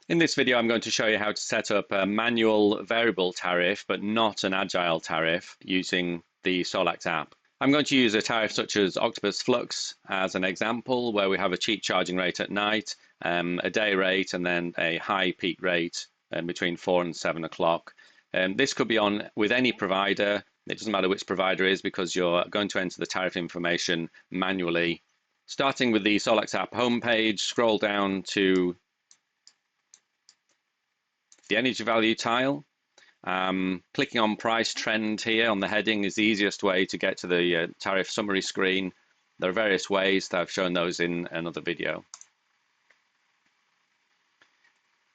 In this video, I'm going to show you how to set up a manual variable tariff, but not an agile tariff, using the Solax app. I'm going to use a tariff such as Octopus Flux as an example, where we have a cheap charging rate at night, a day rate, and then a high peak rate between 4 and 7 o'clock. This could be on with any provider. It doesn't matter which provider it is, because you're going to enter the tariff information manually. Starting with the Solax app homepage, scroll down to the energy value tile. Clicking on price trend here on the heading is the easiest way to get to the tariff summary screen. There are various ways that I've shown those in another video.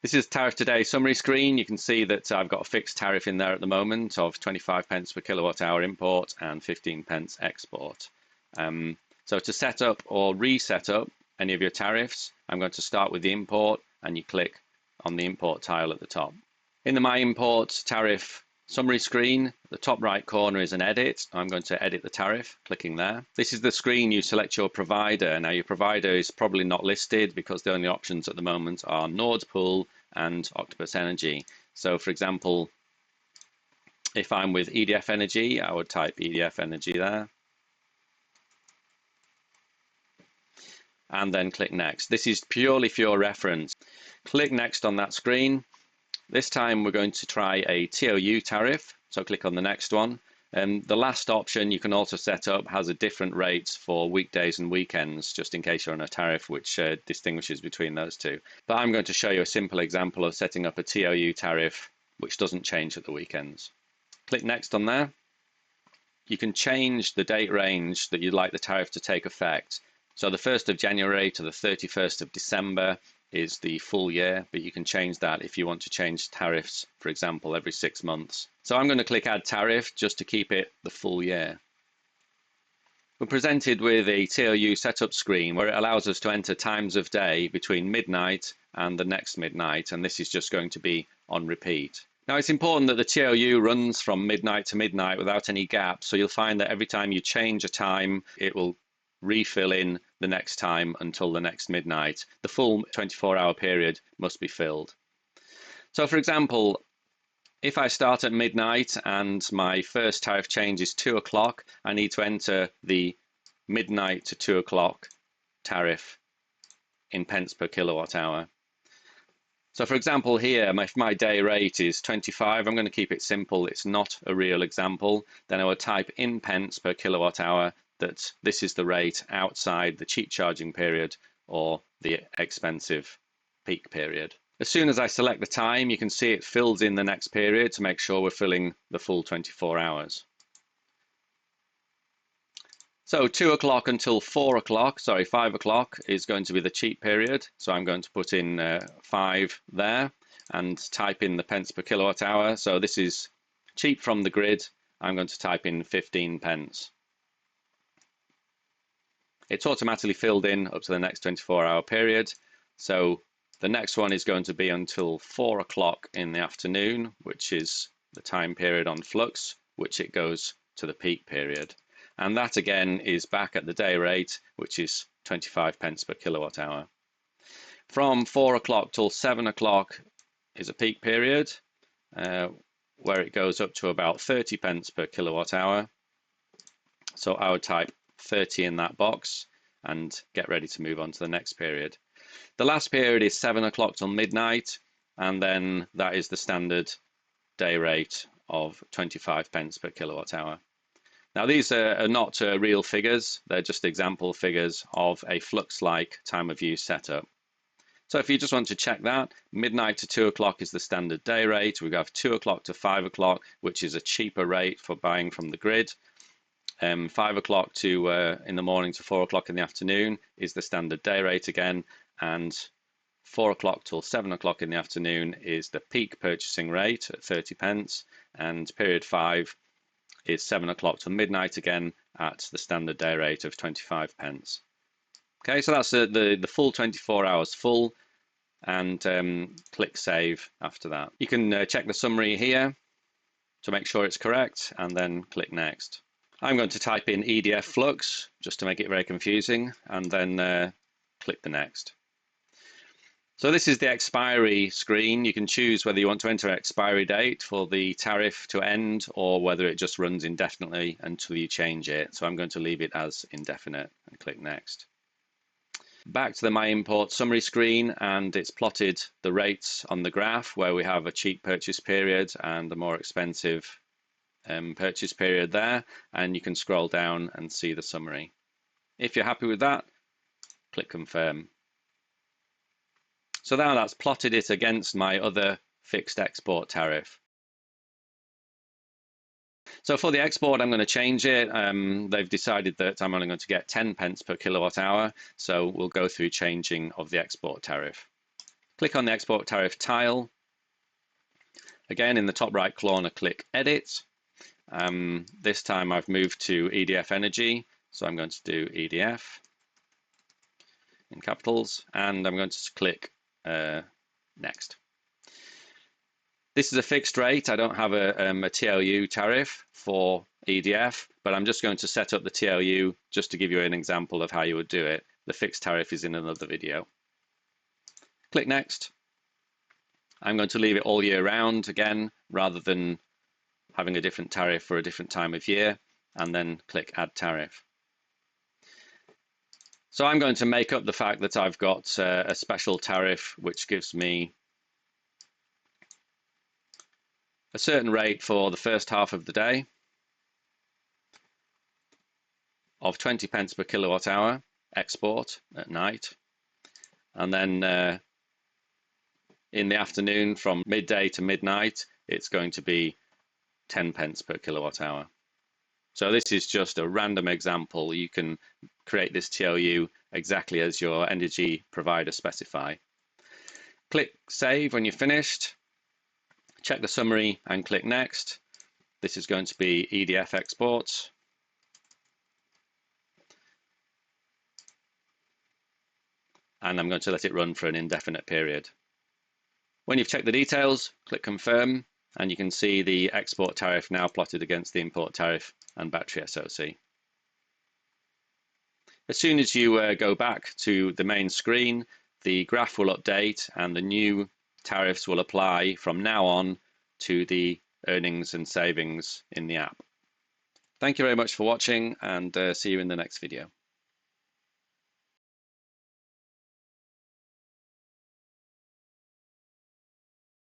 This is Tariff Today summary screen. You can see that I've got a fixed tariff in there at the moment of 25 pence per kilowatt hour import and 15 pence export. So to set up or reset up any of your tariffs, I'm going to start with the import, and you click on the import tile at the top. In the My Import tariff summary screen, the top right corner is an edit. I'm going to edit the tariff, clicking there. This is the screen you select your provider. Now, your provider is probably not listed because the only options at the moment are Nord Pool and Octopus Energy. So for example, if I'm with EDF Energy, I would type EDF Energy there, and then click Next. This is purely for your reference. Click Next on that screen. This time we're going to try a TOU tariff, so click on the next one. The last option you can also set up has a different rate for weekdays and weekends, just in case you're on a tariff which distinguishes between those two. But I'm going to show you a simple example of setting up a TOU tariff which doesn't change at the weekends. Click Next on there. You can change the date range that you'd like the tariff to take effect. So the 1st of January to the 31st of December is the full year, but you can change that if you want to change tariffs, for example, every 6 months. So I'm going to click Add Tariff just to keep it the full year. We're presented with a TOU setup screen where it allows us to enter times of day between midnight and the next midnight, and this is just going to be on repeat. Now, it's important that the TOU runs from midnight to midnight without any gaps, so you'll find that every time you change a time, it will refill in the next time until the next midnight. The full 24-hour period must be filled. So for example, if I start at midnight and my first tariff change is 2 o'clock, I need to enter the midnight to 2 o'clock tariff in pence per kilowatt hour. So for example here, if my day rate is 25, I'm going to keep it simple. It's not a real example. Then I would type in pence per kilowatt hour that this is the rate outside the cheap charging period or the expensive peak period. As soon as I select the time, you can see it fills in the next period to make sure we're filling the full 24 hours. So 2 o'clock until 5 o'clock is going to be the cheap period. So I'm going to put in 5 there and type in the pence per kilowatt hour. So this is cheap from the grid. I'm going to type in 15 pence. It's automatically filled in up to the next 24-hour period. So the next one is going to be until 4 o'clock in the afternoon, which is the time period on Flux, which it goes to the peak period. And that again is back at the day rate, which is 25 pence per kilowatt hour. From 4 o'clock till 7 o'clock is a peak period, where it goes up to about 30 pence per kilowatt hour. So I would type 30 in that box and get ready to move on to the next period. The last period is 7 o'clock till midnight, and then that is the standard day rate of 25 pence per kilowatt hour. Now these are not real figures, they're just example figures of a Flux-like time of use setup. So if you just want to check that, midnight to 2 o'clock is the standard day rate. We have 2 o'clock to 5 o'clock, which is a cheaper rate for buying from the grid. 5 o'clock to in the morning to 4 o'clock in the afternoon is the standard day rate again, and 4 o'clock till 7 o'clock in the afternoon is the peak purchasing rate at 30 pence, and period 5 is 7 o'clock till midnight again at the standard day rate of 25 pence. Okay, so that's the full 24 hours full, and click Save after that. You can check the summary here to make sure it's correct, and then click Next. I'm going to type in EDF Flux just to make it very confusing, and then click the Next. So this is the expiry screen. You can choose whether you want to enter an expiry date for the tariff to end or whether it just runs indefinitely until you change it. So I'm going to leave it as indefinite and click next. Back to the My Import summary screen, and it's plotted the rates on the graph where we have a cheap purchase period and a more expensive purchase period there, and you can scroll down and see the summary. If you're happy with that, click confirm. So now that's plotted it against my other fixed export tariff. So for the export, I'm going to change it. They've decided that I'm only going to get 10 pence per kilowatt hour. So we'll go through changing of the export tariff. Click on the export tariff tile. Again, in the top right corner, click edit. This time I've moved to EDF Energy. So I'm going to do EDF in capitals, and I'm going to click next. This is a fixed rate. I don't have a TLU tariff for EDF, but I'm just going to set up the TLU just to give you an example of how you would do it. The fixed tariff is in another video. Click next. I'm going to leave it all year round again, rather than having a different tariff for a different time of year, and then click add tariff. So I'm going to make up the fact that I've got a special tariff which gives me a certain rate for the first half of the day of 20 pence per kilowatt hour export at night, and then in the afternoon from midday to midnight it's going to be 10 pence per kilowatt hour. So this is just a random example. You can create this TLU exactly as your energy provider specify. Click save when you're finished. Check the summary and click next. This is going to be EDF exports. And I'm going to let it run for an indefinite period. When you've checked the details, click confirm, and you can see the export tariff now plotted against the import tariff and battery SOC. As soon as you go back to the main screen, the graph will update and the new tariffs will apply from now on to the earnings and savings in the app. Thank you very much for watching, and see you in the next video.